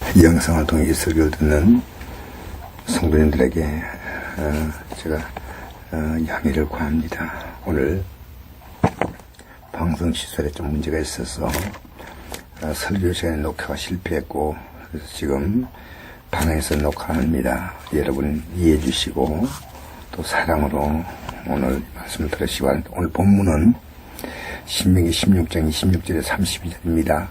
이 영상을 통해 이 설교를 듣는 성도님들에게 제가 양해를 구합니다. 오늘 방송 시설에 좀 문제가 있어서 설교 시간에 녹화가 실패했고, 그래서 지금 방에서 녹화합니다. 여러분 이해해 주시고 또 사랑으로 오늘 말씀을 들으시기 바랍니다. 오늘 본문은 신명기 16장 26절에 32절입니다.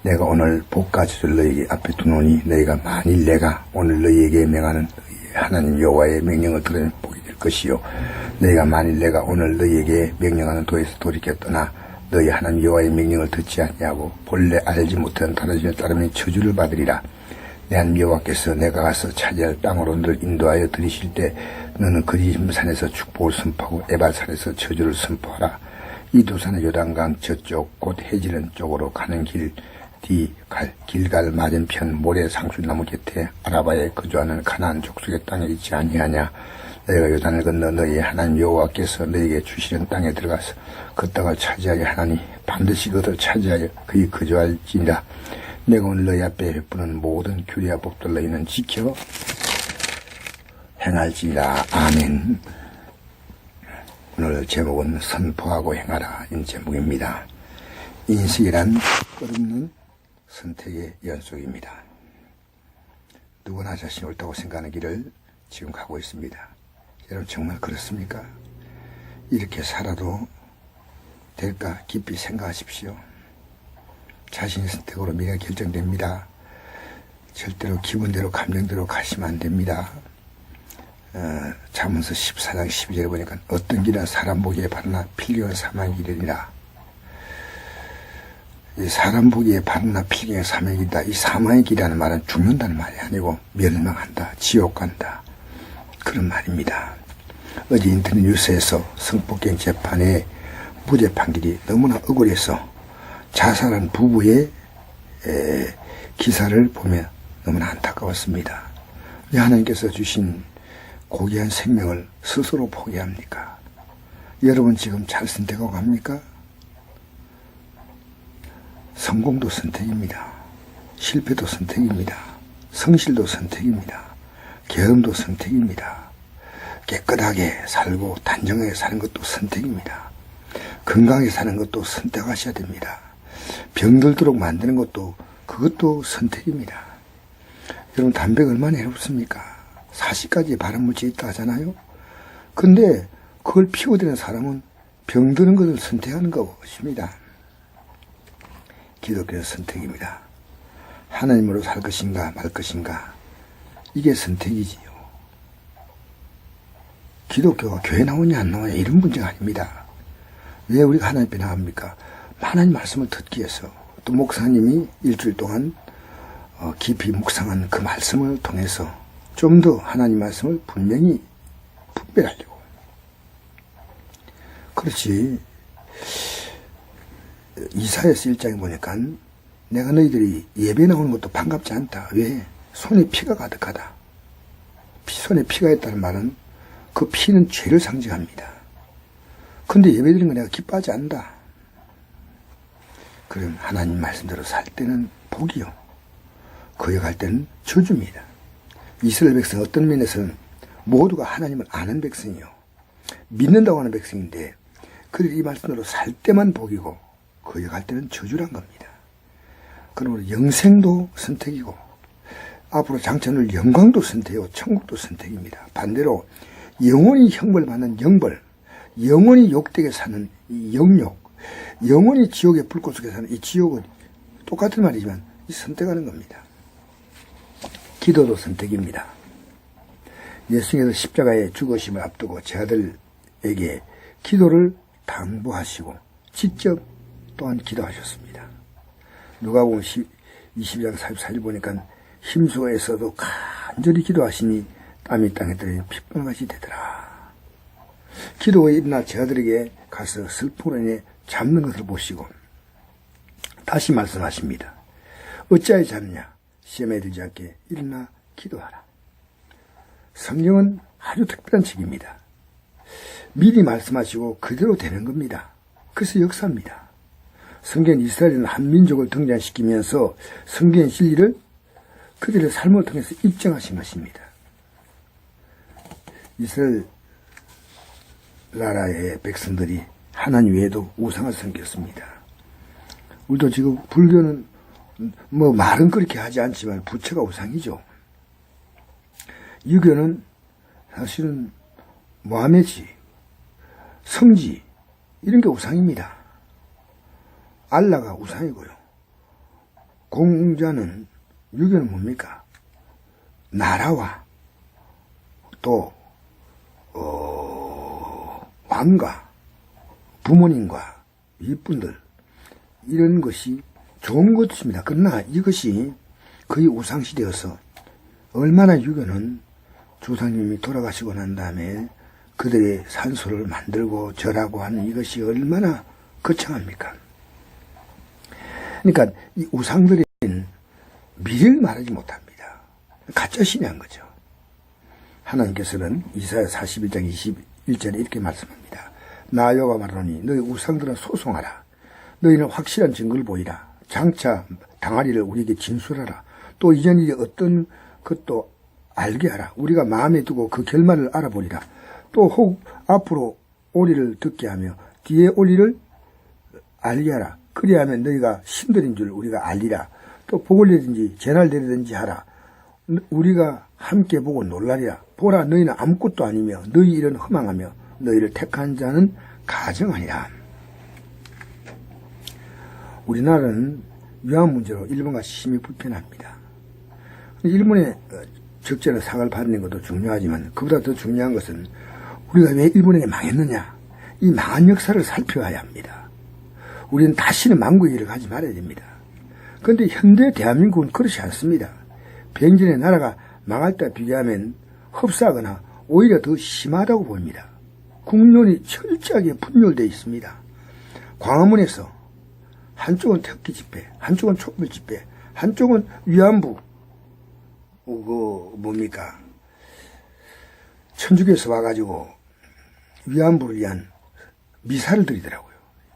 내가 오늘 복가주를 너희에게 앞에 두노니 너희가 만일 내가 오늘 너희에게 명하는 하나님 여호와의 명령을 들으면 복이 될 것이요, 너희가 만일 내가 오늘 너희에게 명령하는 도에서 돌이켜 떠나 너희 하나님 여호와의 명령을 듣지 아니하고 본래 알지 못하는 다른 신을 따르면 저주를 받으리라. 내 하나님 여호와께서 내가 가서 차지할 땅으로 너를 인도하여 들이실 때 너는 그리심산에서 축복을 선포하고 에발산에서 저주를 선포하라. 이 두 산의 요단강 저쪽 곧 해지는 쪽으로 가는 길갈 맞은편 모래 상수나무 곁에 아라바에 거주하는 가나안 족속의 땅에 있지 아니하냐. 너희가 요단을 건너 너희 하나님 여호와께서 너희에게 주시는 땅에 들어가서 그 땅을 차지하게 하나니 반드시 그것을 차지하여 그의 거주할지니라. 내가 오늘 너희 앞에 베푸는 모든 규례와 법들 너희는 지켜 행할지니라. 아멘. 오늘 제목은 선포하고 행하라 인 제목입니다. 인생이란 끝없는 선택의 연속입니다. 누구나 자신이 옳다고 생각하는 길을 지금 가고 있습니다. 여러분 정말 그렇습니까? 이렇게 살아도 될까 깊이 생각하십시오. 자신의 선택으로 미래가 결정됩니다. 절대로 기분대로 감정대로 가시면 안 됩니다. 잠언서 14장 12절에 보니까 어떤 길은 사람 보기에 바르나 필경은 사망의 길이니라. 이 사람 보기에 바르나 필경의 사망의 길이다. 이 사망의 길이라는 말은 죽는다는 말이 아니고 멸망한다, 지옥 간다, 그런 말입니다. 어제 인터넷 뉴스에서 성폭행 재판의 무죄 판결이 너무나 억울해서 자살한 부부의 기사를 보며 너무나 안타까웠습니다. 왜 하나님께서 주신 고귀한 생명을 스스로 포기합니까? 여러분 지금 잘 선택하고 갑니까? 성공도 선택입니다. 실패도 선택입니다. 성실도 선택입니다. 계엄도 선택입니다. 깨끗하게 살고 단정하게 사는 것도 선택입니다. 건강하게 사는 것도 선택하셔야 됩니다. 병들도록 만드는 것도 그것도 선택입니다. 여러분 담배가 얼마나 해롭습니까? 40가지 발암물질이 있다 하잖아요. 근데 그걸 피워드는 사람은 병드는 것을 선택하는 것입니다. 기독교는 선택입니다. 하나님으로 살 것인가 말 것인가, 이게 선택이지요. 기독교가 교회 나오냐 안 나오냐 이런 문제가 아닙니다. 왜 우리가 하나님 앞에 나갑니까? 하나님 말씀을 듣기 위해서, 또 목사님이 일주일 동안 깊이 묵상한 그 말씀을 통해서 좀 더 하나님 말씀을 분명히 분별하려고. 그렇지. 이사야서 1장에 보니까 내가 너희들이 예배 나오는 것도 반갑지 않다. 왜? 손에 피가 가득하다. 손에 피가 있다는 말은 그 피는 죄를 상징합니다. 근데 예배 드리는 거 내가 기뻐하지 않는다. 그럼 하나님 말씀대로 살 때는 복이요, 거역할 때는 저주입니다. 이스라엘 백성 어떤 면에서는 모두가 하나님을 아는 백성이요, 믿는다고 하는 백성인데 그들이 이 말씀대로 살 때만 복이고 거역할 때는 저주란 겁니다. 그러므로 영생도 선택이고 앞으로 장차는 영광도 선택이고 천국도 선택입니다. 반대로 영원히 형벌받는 영벌, 영원히 욕되게 사는 이 영욕, 영원히 지옥의 불꽃 속에 사는 이 지옥은 똑같은 말이지만 이 선택하는 겁니다. 기도도 선택입니다. 예수님께서 십자가의 죽으심을 앞두고 제 아들에게 기도를 당부하시고 직접 또한 기도하셨습니다. 누가복음 22장 44절 보니까 힘수에서도 간절히 기도하시니 땀이 땅에 떨어지는 핏방울같이 되더라. 기도 후에 일어나 제 아들에게 가서 슬픔으로 인해 잡는 것을 보시고 다시 말씀하십니다. 어찌하여 자느냐? 시험에 들지 않게 일어나 기도하라. 성경은 아주 특별한 책입니다. 미리 말씀하시고 그대로 되는 겁니다. 그래서 역사입니다. 성경 이스라엘은 한 민족을 등장시키면서 성경의 진리를 그들의 삶을 통해서 입증하신 것입니다. 이스라엘 나라의 백성들이 하나님 외에도 우상을 섬겼습니다. 우리도 지금 불교는 뭐 말은 그렇게 하지 않지만 부처가 우상이죠. 유교는 사실은 모하메지, 성지 이런 게 우상입니다. 알라가 우상이고요. 공자는 유교는 뭡니까? 나라와 또 왕과 부모님과 윗분들 이런 것이 좋은 것입니다. 그러나 이것이 거의 우상시대여서 얼마나 유교는 조상님이 돌아가시고 난 다음에 그들의 산소를 만들고 절하고 하는 이것이 얼마나 거창합니까? 그러니까 이 우상들은 미래를 말하지 못합니다. 가짜신이 한 거죠. 하나님께서는 이사야 41장 21절에 이렇게 말씀합니다. 나 여호와 말하노니 너희 우상들은 소송하라. 너희는 확실한 증거를 보이라. 장차 당할 일을 우리에게 진술하라. 또 이전 일이 어떤 것도 알게 하라. 우리가 마음에 두고 그 결말을 알아보리라. 또 혹 앞으로 올 일을 듣게 하며 뒤에 올 일을 알게 하라. 그리하면 너희가 신들인 줄 우리가 알리라. 또 복을 내든지 재난을 내리든지 하라. 우리가 함께 보고 놀라리라. 보라, 너희는 아무것도 아니며 너희 일은 허망하며 너희를 택한 자는 가정하니라. 우리나라는 위안 문제로 일본과 심히 불편합니다. 일본의 적절한 사과를 받는 것도 중요하지만 그보다 더 중요한 것은 우리가 왜 일본에게 망했느냐, 이 망한 역사를 살펴야 합니다. 우리는 다시는 망국의 길을 가지 말아야 됩니다. 그런데 현대 대한민국은 그렇지 않습니다. 병전의 나라가 망할 때 비교하면 흡사하거나 오히려 더 심하다고 보입니다. 국론이 철저하게 분열되어 있습니다. 광화문에서 한쪽은 태극기 집회, 한쪽은 촛불 집회, 한쪽은 위안부, 천주교에서 와가지고 위안부를 위한 미사를 드리더라고요.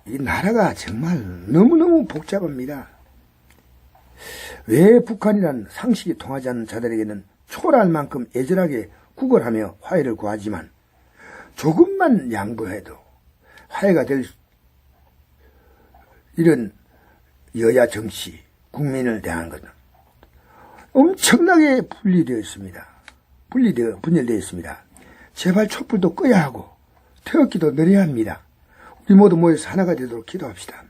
이 나라가 정말 너무너무 복잡합니다. 왜 북한이란 상식이 통하지 않는 자들에게는 초라할 만큼 애절하게 구걸하며 화해를 구하지만 조금만 양보해도 화해가 될 이런 여야 정치, 국민을 대한 것은 엄청나게 분열되어 있습니다. 분열되어 있습니다. 제발 촛불도 꺼야 하고 태극기도 내려야 합니다. 우리 모두 모여서 하나가 되도록 기도합시다.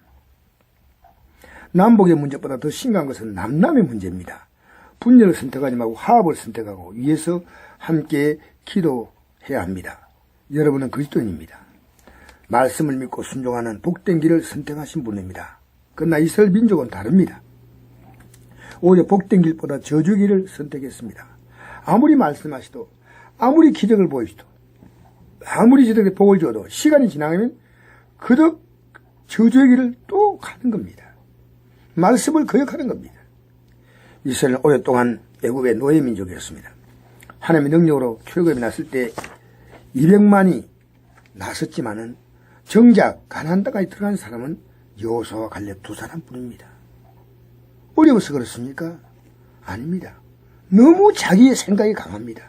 남북의 문제보다 더 심각한 것은 남남의 문제입니다. 분열을 선택하지 말고 화합을 선택하고 위해서 함께 기도해야 합니다. 여러분은 그리스도인입니다. 말씀을 믿고 순종하는 복된 길을 선택하신 분입니다. 그러나 이스라엘 민족은 다릅니다. 오히려 복된 길보다 저주의 길을 선택했습니다. 아무리 말씀하시도, 아무리 기적을 보이시도, 아무리 저들에게 복을 줘도 시간이 지나가면 그덕 저주의 길을 또 가는 겁니다. 말씀을 거역하는 겁니다. 이스라엘은 오랫동안 애굽의 노예 민족이었습니다. 하나님의 능력으로 출애굽이 났을 때 200만이 나섰지만은 정작 가나안 땅까지 들어간 사람은 여호수아와 갈렙 두 사람뿐입니다. 어려워서 그렇습니까? 아닙니다. 너무 자기의 생각이 강합니다.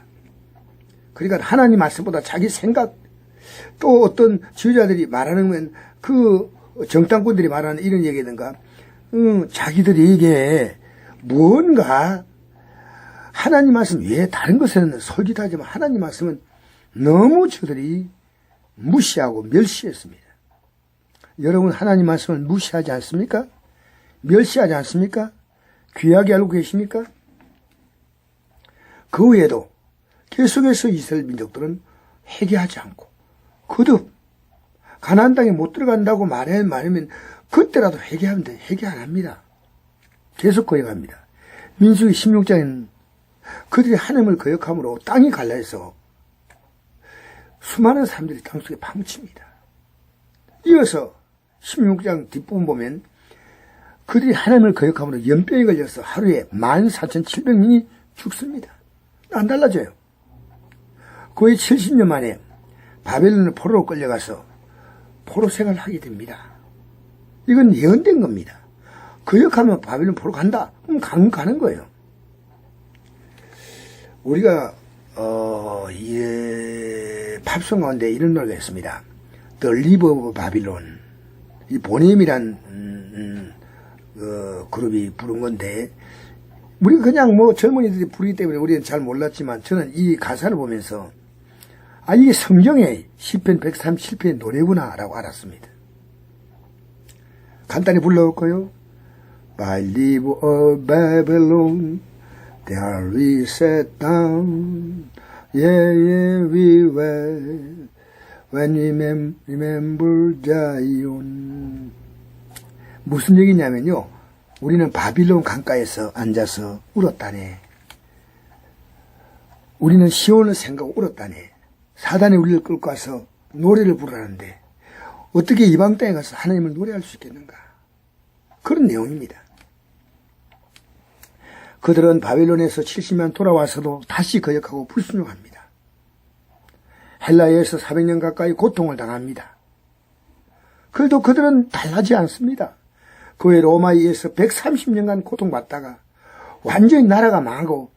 그러니까 하나님 말씀보다 자기 생각, 또 어떤 지도자들이 말하는 건 그 정당권들이 말하는 이런 얘기든가 자기들이 이게 뭔가 하나님 말씀 외에 다른 것에는 설기도 하지만 하나님 말씀은 너무 저들이 무시하고 멸시했습니다. 여러분 하나님 말씀을 무시하지 않습니까? 멸시하지 않습니까? 귀하게 알고 계십니까? 그 외에도 계속해서 이스라엘 민족들은 회개하지 않고 거듭 가나안 땅에 못 들어간다고 말하면 그때라도 회개하면 돼. 회개 안 합니다. 계속 거역합니다. 민수기 16장에는 그들이 하나님을 거역함으로 땅이 갈라해서 수많은 사람들이 땅속에 파묻힙니다. 이어서 16장 뒷부분 보면 그들이 하나님을 거역함으로 연병에 걸려서 하루에 14,700명이 죽습니다. 안 달라져요. 거의 70년 만에 바벨론의 포로로 끌려가서 포로 생활을 하게 됩니다. 이건 예언된 겁니다. 거역하면 바벨론 포로 간다. 그럼 가는 거예요. 우리가 이 팝송 가운데 이런 노래가 있습니다. The River of Babylon. 이 보넴이란 그룹이 부른 건데, 우리가 그냥 뭐 젊은이들이 부르기 때문에 우리는 잘 몰랐지만, 저는 이 가사를 보면서 이게 성경의 시편 137편의 노래구나 라고 알았습니다. 간단히 불러볼까요? By River of Babylon there we sat down, we were when we remember Zion. 무슨 얘기냐면요, 우리는 바빌론 강가에서 앉아서 울었다네. 우리는 시온을 생각하고 울었다네. 사단이 우리를 끌고 와서 노래를 부르라는데 어떻게 이방 땅에 가서 하나님을 노래할 수 있겠는가. 그런 내용입니다. 그들은 바빌론에서 70년 돌아와서도 다시 거역하고 불순종합니다. 헬라에서 400년 가까이 고통을 당합니다. 그래도 그들은 달라지 않습니다. 그 외 로마에 의해서 130년간 고통받다가 완전히 나라가 망하고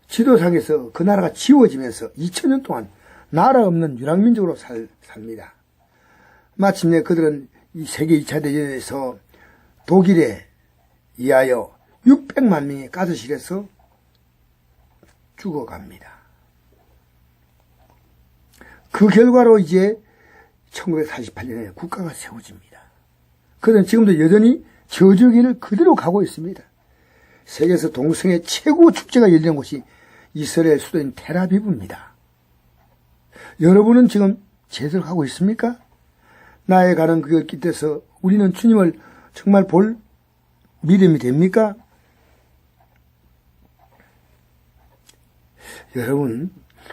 지도상에서 그 나라가 지워지면서 2000년 동안 나라 없는 유랑민족으로 삽니다. 마침내 그들은 이 세계 2차 대전에서 독일에 의하여 600만 명이 가스실에서 죽어갑니다. 그 결과로 이제 1948년에 국가가 세워집니다. 그들은 지금도 여전히 저주기를 그대로 가고 있습니다. 세계에서 동성애 최고 축제가 열리는 곳이 이스라엘 수도인 텔아비브입니다. 여러분은 지금 제대로 가고 있습니까? 나의 가는 그 깃에서 우리는 주님을 정말 볼 믿음이 됩니까? 여러분,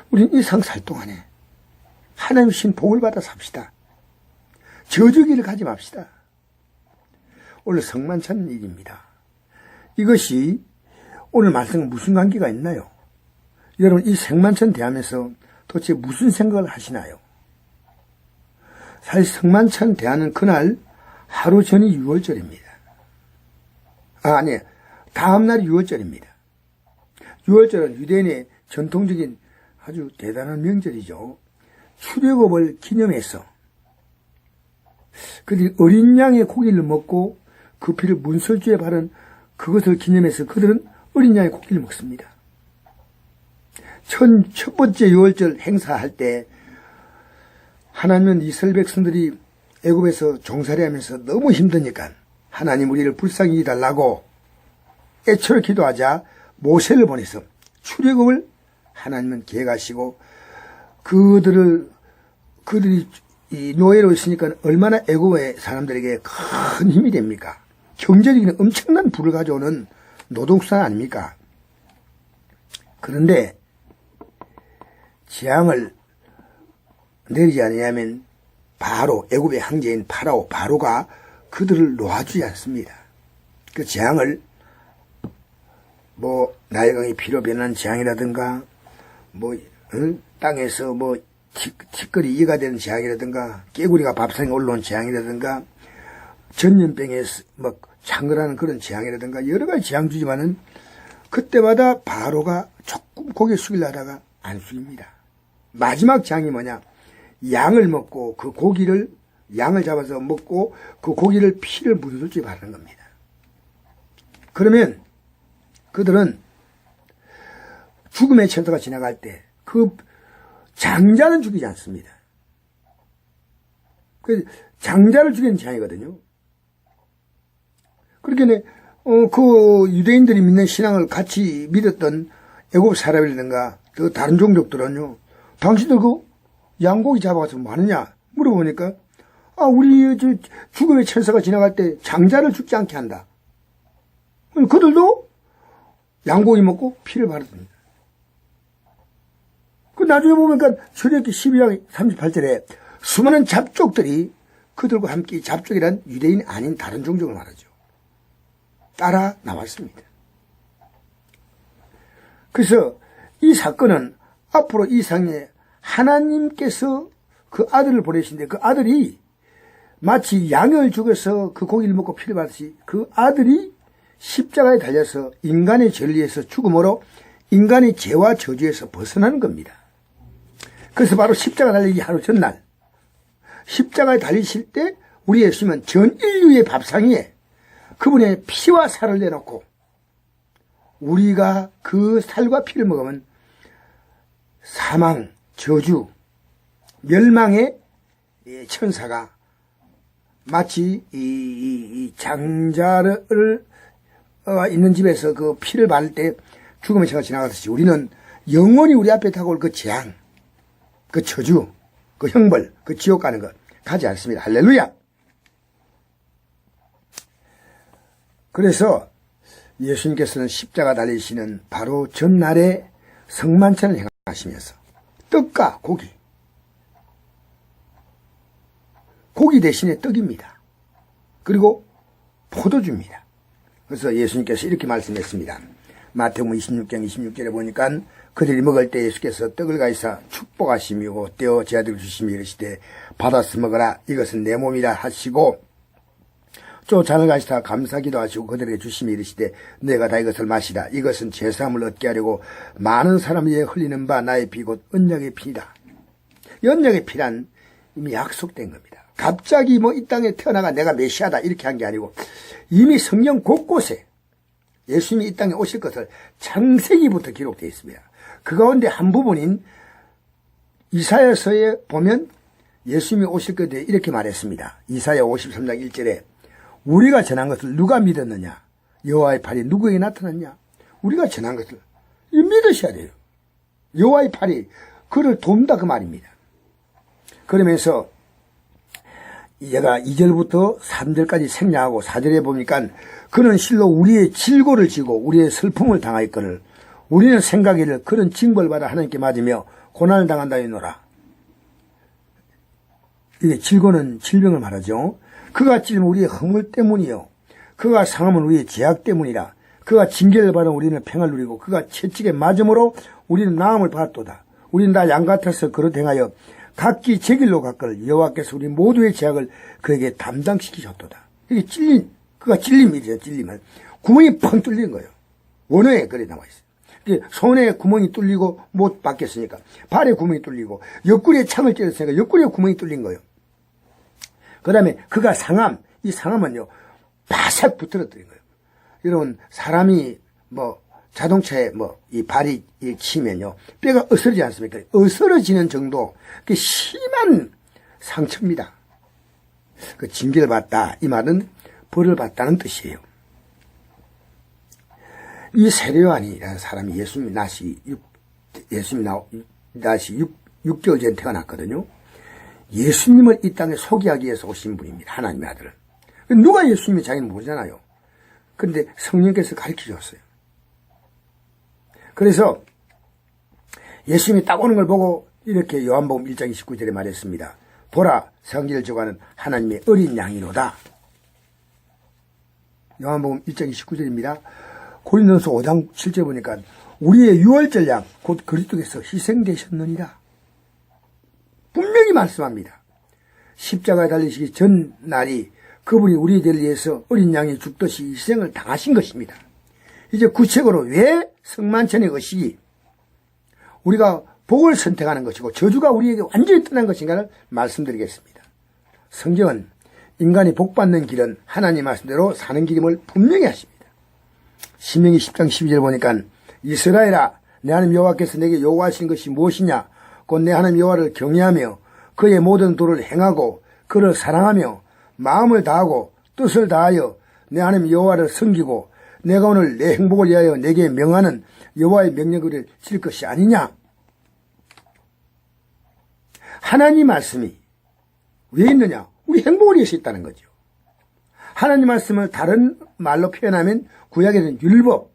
우리는 이 상 살 동안에 하나님 신 복을 받아 삽시다. 저주기를 가지 맙시다. 오늘 성만찬 일입니다. 이것이 오늘 말씀과 무슨 관계가 있나요? 여러분, 이 성만찬 대하면서 도대체 무슨 생각을 하시나요? 사실 성만찬 대하는 그날 하루 전이 6월절입니다. 아니에요. 다음날이 6월절입니다. 6월절은 유대인의 전통적인 아주 대단한 명절이죠. 출애굽을 기념해서 그들이 어린 양의 고기를 먹고 그 피를 문설주에 바른 그것을 기념해서 그들은 어린 양의 고기를 먹습니다. 첫 번째 6월절 행사할 때 하나님은 이스라엘 백성들이 애굽에서 종살이 하면서 너무 힘드니까 하나님 우리를 불쌍히 해달라고 애초에 기도하자 모세를 보내서 출애굽을 하나님은 계획하시고 그들이 이 노예로 있으니까 얼마나 애굽의 사람들에게 큰 힘이 됩니까? 경제적인 엄청난 부를 가져오는 노동수단 아닙니까? 그런데 재앙을 내리지 않으냐면 바로 애굽의 황제인 바로가 그들을 놓아주지 않습니다. 그 재앙을 뭐 나일강이 피로 변하는 재앙이라든가 땅에서 티끌이 이가 되는 재앙이라든가 깨구리가 밥상에 올라온 재앙이라든가 전염병에서 창궐하는 그런 재앙이라든가 여러 가지 재앙 주지만은 그때마다 바로가 조금 고개 숙이려 하다가 안 숙입니다. 마지막 재앙이 뭐냐? 양을 먹고 그 고기를 양을 잡아서 먹고 그 고기를 피를 묻어줄지 바라는 겁니다. 그러면 그들은 죽음의 천사가 지나갈 때 그 장자는 죽이지 않습니다. 그 장자를 죽이는 재앙이거든요. 그렇게 그 유대인들이 믿는 신앙을 같이 믿었던 애굽 사람이라든가 그 다른 종족들은요, 당신들 그 양고기 잡아가서 뭐 하느냐 물어보니까 우리 죽음의 천사가 지나갈 때 장자를 죽지 않게 한다. 그들도 양고기 먹고 피를 바르습니다. 그 나중에 보니까 출애굽기 12장 38절에 수많은 잡족들이 그들과 함께 잡족이란 유대인이 아닌 다른 종족을 말하죠. 따라 나왔습니다. 그래서 이 사건은 앞으로 이 상에 하나님께서 그 아들을 보내신데 그 아들이 마치 양을 죽여서 그 고기를 먹고 피를 받듯이 그 아들이 십자가에 달려서 인간의 죄를 위해서 죽음으로 인간의 죄와 저주에서 벗어나는 겁니다. 그래서 바로 십자가 달리기 하루 전날 십자가에 달리실 때 우리 예수님은 전 인류의 밥상 위에 그분의 피와 살을 내놓고 우리가 그 살과 피를 먹으면 사망, 저주, 멸망의 천사가 마치 이 장자를 있는 집에서 그 피를 바를 때 죽음의 천사가 지나가듯이 우리는 영원히 우리 앞에 다가올 그 재앙, 그 저주, 그 형벌, 그 지옥 가는 것 가지 않습니다. 할렐루야! 그래서 예수님께서는 십자가 달리시는 바로 전날에 성만찬을 행하시면서 떡과 고기 대신에 떡입니다. 그리고 포도주입니다. 그래서 예수님께서 이렇게 말씀했습니다. 마태복음 26장 26절에 보니까 그들이 먹을 때 예수께서 떡을 가지사 축복하시미고 떼어 제자들에게 주시미 이르시되 받아서 먹어라 이것은 내 몸이라 하시고 또 잔을 가지사 감사기도 하시고 그들에게 주시미 이르시되 내가 다 이것을 마시라 이것은 제사함을 얻게 하려고 많은 사람 위에 흘리는 바 나의 피 곧 언약의 피다. 언약의 피란 이미 약속된 겁니다. 갑자기 뭐 이 땅에 태어나가 내가 메시아다 이렇게 한 게 아니고 이미 성경 곳곳에 예수님이 이 땅에 오실 것을 창세기부터 기록되어 있습니다. 그 가운데 한 부분인 이사야서에 보면 예수님이 오실 것에 대해 이렇게 말했습니다. 이사야 53장 1절에 우리가 전한 것을 누가 믿었느냐? 여호와의 팔이 누구에게 나타났냐? 우리가 전한 것을 믿으셔야 돼요. 여호와의 팔이 그를 돕다 그 말입니다. 그러면서 얘가 2절부터 3절까지 생략하고 4절에 보니까 그는 실로 우리의 질고를 지고 우리의 슬픔을 당하였거늘 우리는 생각이를 그런 징벌을 받아 하나님께 맞으며 고난을 당한다 하노라. 이게 질고는 질병을 말하죠. 그가 찔면 우리의 허물 때문이요 그가 상함은 우리의 죄악 때문이라. 그가 징계를 받아 우리는 평안을 누리고 그가 채찍에 맞음으로 우리는 나음을 받았도다. 우리는 다 양 같아서 그릇 행하여 각기 제 길로 갔거늘 여호와께서 우리 모두의 죄악을 그에게 담당시키셨도다. 이게 그가 찔림이죠. 찔림은 구멍이 펑 뚫린 거예요. 원어에 그래 나와 있어요. 손에 구멍이 뚫리고 못 받겠으니까 발에 구멍이 뚫리고 옆구리에 창을 찔렀으니까 옆구리에 구멍이 뚫린 거예요. 그 다음에 그가 상함, 이 상함은요 바삭 붙들어뜨린 거예요. 여러분 사람이 뭐 자동차에 뭐 이 발이 치면요 뼈가 으스러지지 않습니까? 으스러지는 정도 그 심한 상처입니다. 그 징계를 받다 이 말은 벌을 받다는 뜻이에요. 이 세례요한이라는 사람이 예수님이 나시 6개월 전에 태어났거든요. 예수님을 이 땅에 소개하기 위해서 오신 분입니다. 하나님의 아들은. 누가 예수님이 자기는 모르잖아요. 그런데 성령께서 가르쳐 줬어요. 그래서 예수님이 딱 오는 걸 보고 이렇게 요한복음 1장 29절에 말했습니다. 보라 성기를 저가는 하나님의 어린 양이로다. 요한복음 1장 29절입니다. 고린도서 5장 7절 보니까 우리의 유월절 양 곧 그리스도께서 희생되셨느니라. 분명히 말씀합니다. 십자가에 달리시기 전날이 그분이 우리들을 위해서 어린 양이 죽듯이 희생을 당하신 것입니다. 이제 구체적으로 왜 성만찬의 것이 우리가 복을 선택하는 것이고 저주가 우리에게 완전히 떠난 것인가를 말씀드리겠습니다. 성경은 인간이 복받는 길은 하나님 말씀대로 사는 길임을 분명히 하십니다. 신명기 10장 12절 보니까 이스라엘아 내 하나님 여호와께서 내게 요구하신 것이 무엇이냐 곧 내 하나님 여호와를 경외하며 그의 모든 도를 행하고 그를 사랑하며 마음을 다하고 뜻을 다하여 내 하나님 여호와를 섬기고 내가 오늘 내 행복을 위하여 내게 명하는 여호와의 명령을 지킬 것이 아니냐. 하나님 말씀이 왜 있느냐? 우리 행복을 위해서 있다는 거죠. 하나님 말씀을 다른 말로 표현하면 구약에는 율법,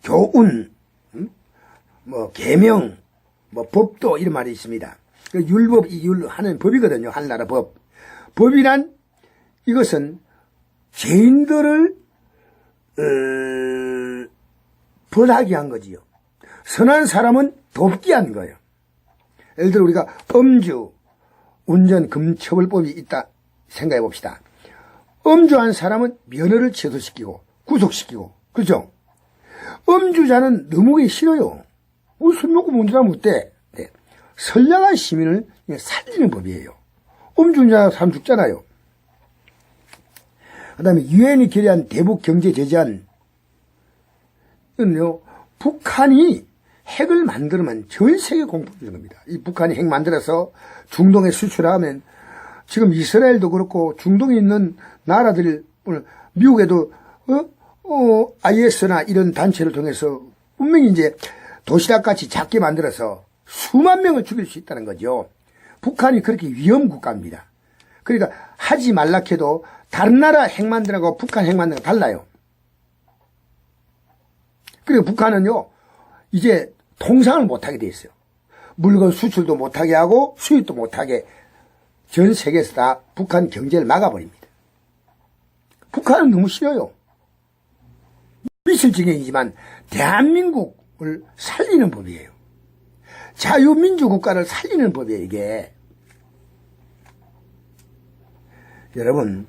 교훈, 뭐 계명, 뭐 법도 이런 말이 있습니다. 그 율법, 하나님 법이거든요. 하늘나라 법. 법이란 이것은 죄인들을 벌하게 한 거지요. 선한 사람은 돕게 한 거예요. 예를 들어 우리가 음주, 운전, 금처벌법이 있다 생각해 봅시다. 음주한 사람은 면허를 취소시키고 구속시키고 그렇죠? 음주자는 넘어가기 싫어요. 우리 술 먹고 운전하면 어때? 네. 선량한 시민을 살리는 법이에요. 음주자 사람 죽잖아요. 그 다음에 유엔이 결의한 대북 경제 제재안, 이건요, 북한이 핵을 만들면 전 세계 공포가 되는 겁니다. 이 북한이 핵 만들어서 중동에 수출하면 지금 이스라엘도 그렇고 중동에 있는 나라들, 미국에도 IS나 이런 단체를 통해서 분명히 이제 도시락같이 작게 만들어서 수만 명을 죽일 수 있다는 거죠. 북한이 그렇게 위험 국가입니다. 그러니까 하지 말라 해도 다른 나라 핵 만드는 거 북한 핵 만드는 거 달라요. 그리고 북한은요, 이제 통상을 못하게 돼 있어요. 물건 수출도 못하게 하고 수입도 못하게 전 세계에서 다 북한 경제를 막아버립니다. 북한은 너무 싫어요. 미술지경이지만 대한민국을 살리는 법이에요. 자유민주국가를 살리는 법이에요, 이게. 여러분,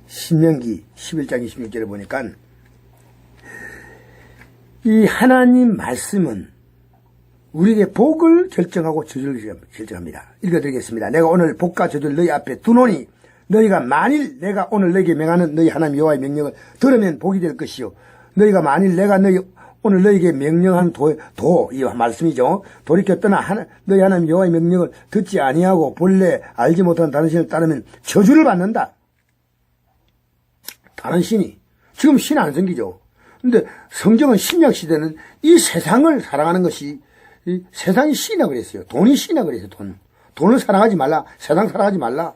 신명기 11장 26절에 보니까 이 하나님 말씀은 우리에게 복을 결정하고 저주를 결정합니다. 읽어드리겠습니다. 내가 오늘 복과 저주를 너희 앞에 두노니 너희가 만일 내가 오늘 너희에게 명하는 너희 하나님 여호와의 명령을 들으면 복이 될 것이요. 너희가 만일 내가 오늘 너희에게 명령한 이 말씀이죠. 돌이켜 떠나 너희 하나님 여호와의 명령을 듣지 아니하고 본래 알지 못한 다른 신을 따르면 저주를 받는다. 다른 신이. 지금 신 안 생기죠. 근데 성경은 신약시대는 이 세상을 사랑하는 것이 이 세상이 신이라 그랬어요. 돈이 신이라 그랬어요. 돈을 사랑하지 말라. 세상 사랑하지 말라.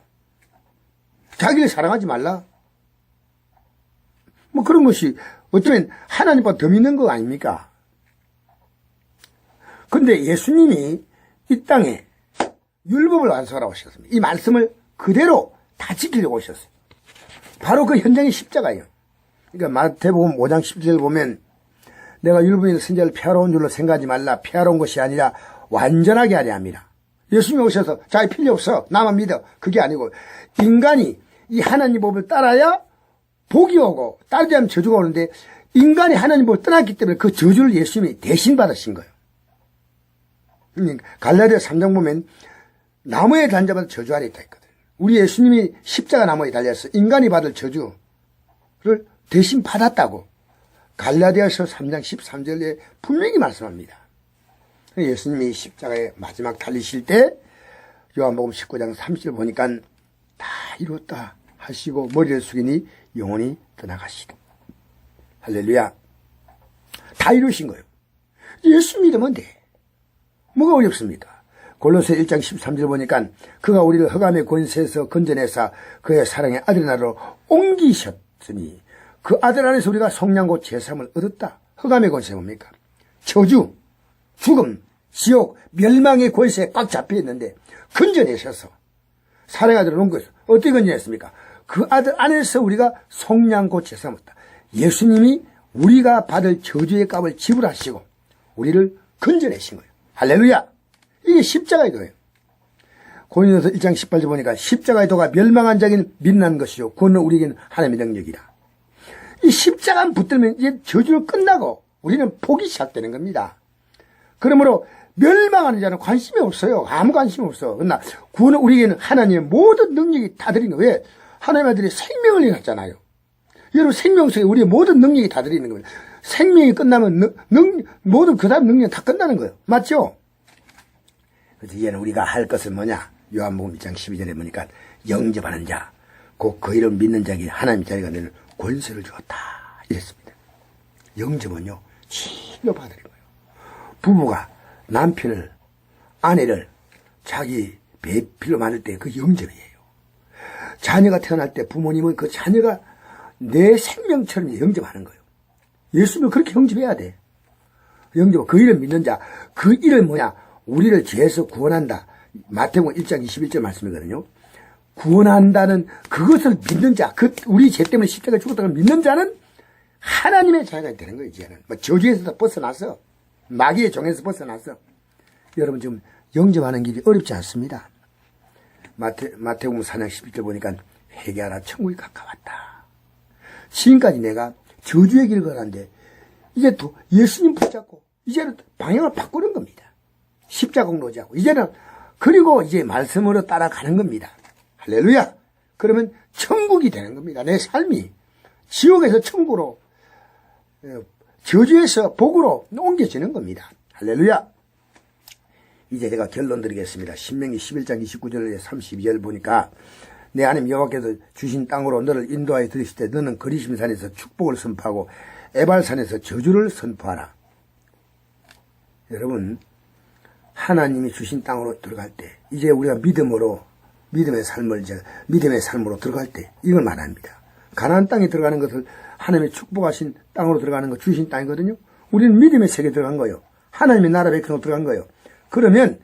자기를 사랑하지 말라. 뭐 그런 것이 어쩌면 하나님보다 더 믿는 거 아닙니까? 근데 예수님이 이 땅에 율법을 완성하라고 오셨습니다. 이 말씀을 그대로 다 지키려고 오셨어요. 바로 그 현장이 십자가예요. 그러니까 마태복음 5장 10절 보면 내가 율법인 선자를 폐하러 줄로 생각하지 말라. 폐하러 것이 아니라 완전하게 하려 합니다. 예수님이 오셔서 자기 필요 없어. 나만 믿어. 그게 아니고 인간이 이 하나님 법을 따라야 복이 오고 따르지 않으면 저주가 오는데 인간이 하나님 법을 떠났기 때문에 그 저주를 예수님이 대신 받으신 거예요. 갈라디아 3장 보면 나무에 단자마다 저주 아래 있다 했거든. 우리 예수님이 십자가 나무에 달려서 인간이 받을 저주를 대신 받았다고 갈라디아서 3장 13절에 분명히 말씀합니다. 예수님이 십자가에 마지막 달리실 때 요한복음 19장 30절 보니까 다 이뤘다 하시고 머리를 숙이니 영혼이 떠나가시고 할렐루야. 다 이루신 거예요. 예수 믿으면 돼. 뭐가 어렵습니까? 골로새 1장 13절 보니까 그가 우리를 흑암의 권세에서 건져내사 그의 사랑의 아들 나라로 옮기셨으니 그 아들 안에서 우리가 성량과 제삼을 얻었다. 흑암의 권세 뭡니까? 저주, 죽음, 지옥, 멸망의 권세에 꽉 잡혀있는데 건져내셔서 사랑의 아들을 옮겨서 어떻게 건져냈습니까? 그 아들 안에서 우리가 성량과 제삼을 얻었다. 예수님이 우리가 받을 저주의 값을 지불하시고 우리를 건져내신 거예요. 할렐루야. 이게 십자가의 도예요. 고린도서 1장 18절 보니까 십자가의 도가 멸망한 자에게는 빛난 것이요 구원은 우리에게는 하나님의 능력이라. 이 십자가 붙들면 이제 저주를 끝나고 우리는 복이 시작되는 겁니다. 그러므로 멸망하는 자는 관심이 없어요. 아무 관심이 없어. 그러나 구원은 우리에게는 하나님의 모든 능력이 다 드리는 거예요. 왜? 하나님 아들이 생명을 내놨잖아요. 여러분 생명 속에 우리의 모든 능력이 다 들어있는 겁니다. 생명이 끝나면 모든 그 다음 능력이 다 끝나는 거예요. 맞죠? 그래서 이제는 우리가 할 것은 뭐냐? 요한복음 1장 12절에 보니까 영접하는 자, 곧 그 이름 믿는 자에게 하나님 자리가 되는 권세를 주었다. 이랬습니다. 영접은요, 치료받으는 거예요. 부부가 남편을, 아내를 자기 배필로 만들 때 그 영접이에요. 자녀가 태어날 때 부모님은 그 자녀가 내 생명처럼 영접하는 거예요. 예수님을 그렇게 영접해야 돼. 영접, 그 이름 믿는 자, 그 이름 뭐냐? 우리를 죄에서 구원한다. 마태복음 1장 21절 말씀이거든요. 구원한다는 그것을 믿는 자, 우리 죄 때문에 십자가에 죽었다고 믿는 자는 하나님의 자녀가 되는 거예요, 이제는. 뭐 저주에서 벗어났어. 마귀의 종에서 벗어났어. 여러분 지금 영접하는 길이 어렵지 않습니다. 마태복음 4장 11절 보니까 회개하라 천국이 가까웠다. 지금까지 내가 저주의 길을 걸었는데 이제 또 예수님 붙잡고 이제는 방향을 바꾸는 겁니다. 십자가 공로지하고 이제는 그리고 이제 말씀으로 따라가는 겁니다. 할렐루야. 그러면 천국이 되는 겁니다. 내 삶이 지옥에서 천국으로, 저주에서 복으로 옮겨지는 겁니다. 할렐루야. 이제 제가 결론 드리겠습니다. 신명기 11장 29절에 32절 보니까 내 하나님 여호와께서 주신 땅으로 너를 인도하여 들이실 때 너는 그리심산에서 축복을 선포하고 에발산에서 저주를 선포하라. 여러분, 하나님이 주신 땅으로 들어갈 때 이제 우리가 믿음의 삶으로 들어갈 때 이걸 말합니다. 가나안 땅에 들어가는 것을 하나님의 축복하신 땅으로 들어가는 거 주신 땅이거든요. 우리는 믿음의 세계에 들어간 거예요. 하나님의 나라 백성으로 들어간 거예요. 그러면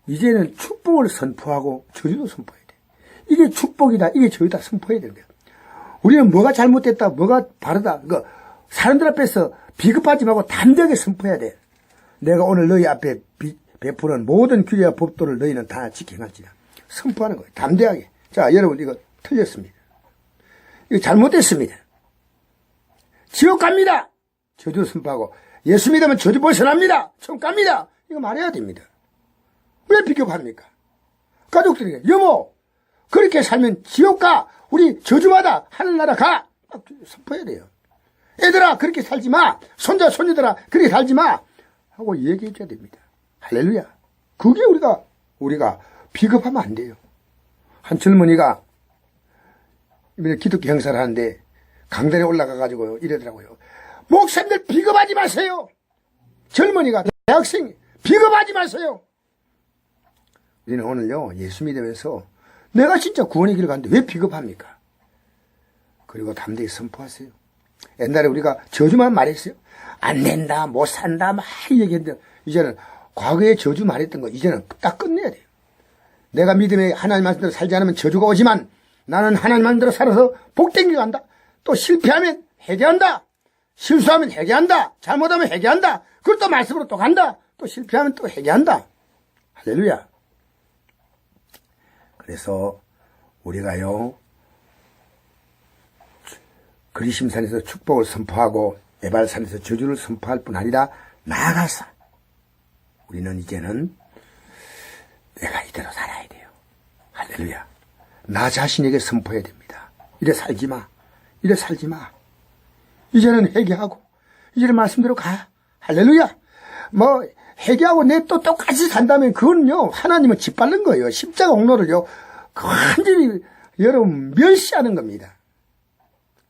이제는 축복을 선포하고 저주도 선포해야 돼. 이게 축복이다, 이게 저주다 선포해야 되는 거예요. 우리는 뭐가 잘못됐다, 뭐가 바르다, 사람들 앞에서 비겁하지 말고 담대하게 선포해야 돼. 내가 오늘 너희 앞에 베푸는 모든 규례와 법도를 너희는 다 지켜갈지라. 선포하는 거예요. 담대하게. 자, 여러분, 이거 틀렸습니다. 이거 잘못됐습니다. 지옥 갑니다. 저주 선포하고, 예수 믿으면 저주 벗어납니다. 천국 갑니다. 이거 말해야 됩니다. 왜 비겁합니까? 가족들에게, 여보, 그렇게 살면 지옥 가. 우리 저주받아. 하늘나라 가. 선포해야 돼요. 애들아, 그렇게 살지 마. 손자, 손녀들아, 그렇게 살지 마. 하고 얘기해줘야 됩니다. 할렐루야. 그게 우리가 비겁하면 안 돼요. 한 젊은이가 기독교 행사를 하는데 강단에 올라가가지고 이러더라고요. 목사님들 비겁하지 마세요. 젊은이가, 대학생, 비겁하지 마세요. 우리는 오늘요, 예수 믿으면서 내가 진짜 구원의 길을 가는데 왜 비겁합니까? 그리고 담대히 선포하세요. 옛날에 우리가 저주만 말했어요. 안 된다, 못 산다, 막 얘기했는데, 이제는 과거에 저주 말했던 거, 이제는 딱 끝내야 돼요. 내가 믿음에 하나님 말씀대로 살지 않으면 저주가 오지만, 나는 하나님 말씀대로 살아서 복되게 간다. 또 실패하면 회개한다. 실수하면 회개한다. 잘못하면 회개한다. 그걸 또 말씀으로 또 간다. 또 실패하면 또 회개한다. 할렐루야. 그래서 우리가요, 그리심산에서 축복을 선포하고 에발산에서 저주를 선포할 뿐 아니라 나아가서 우리는 이제는 내가 이대로 살아야 돼요. 할렐루야. 나 자신에게 선포해야 됩니다. 이래 살지 마. 이래 살지 마. 이제는 회개하고 이제는 말씀대로 가. 할렐루야. 회개하고 내 또 똑같이 산다면 그건요, 하나님은 짓밟는 거예요. 십자가 공로를요, 완전히 여러분 멸시하는 겁니다.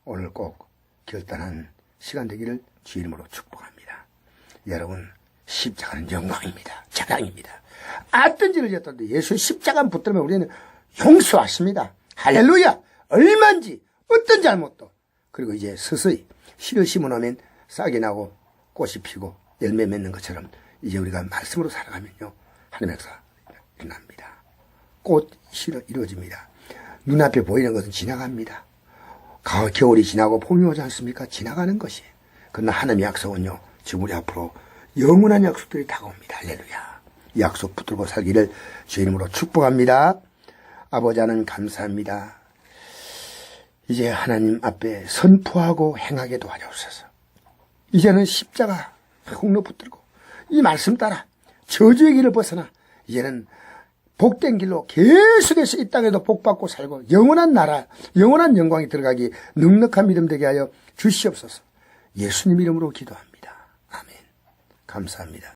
오늘 꼭 결단한 시간 되기를 주 이름으로 축복합니다. 여러분, 십자가는 영광입니다. 자랑입니다. 어떤지를 졌던데 예수의 십자가만 붙들면 우리는 용서하십니다. 할렐루야. 얼마인지 어떤 잘못도. 그리고 이제 서서히 씨를 심어놓으면 싹이 나고 꽃이 피고 열매 맺는 것처럼 이제 우리가 말씀으로 살아가면요, 하나님의 역사 일어납니다. 꽃 씨로 이루어집니다. 눈앞에 보이는 것은 지나갑니다. 가을, 겨울이 지나고 봄이 오지 않습니까? 지나가는 것이. 그러나 하나님의 약속은요, 지금 우리 앞으로 영원한 약속들이 다가옵니다. 할렐루야. 이 약속 붙들고 살기를 주의 이름으로 축복합니다. 아버지 하나님 감사합니다. 이제 하나님 앞에 선포하고 행하게 도와주옵소서. 이제는 십자가 홍로 붙들고 이 말씀 따라 저주의 길을 벗어나 이제는 복된 길로 계속해서 이 땅에도 복받고 살고 영원한 나라, 영원한 영광이 들어가기 넉넉한 믿음 되게 하여 주시옵소서. 예수님 이름으로 기도합니다. 아멘. 감사합니다.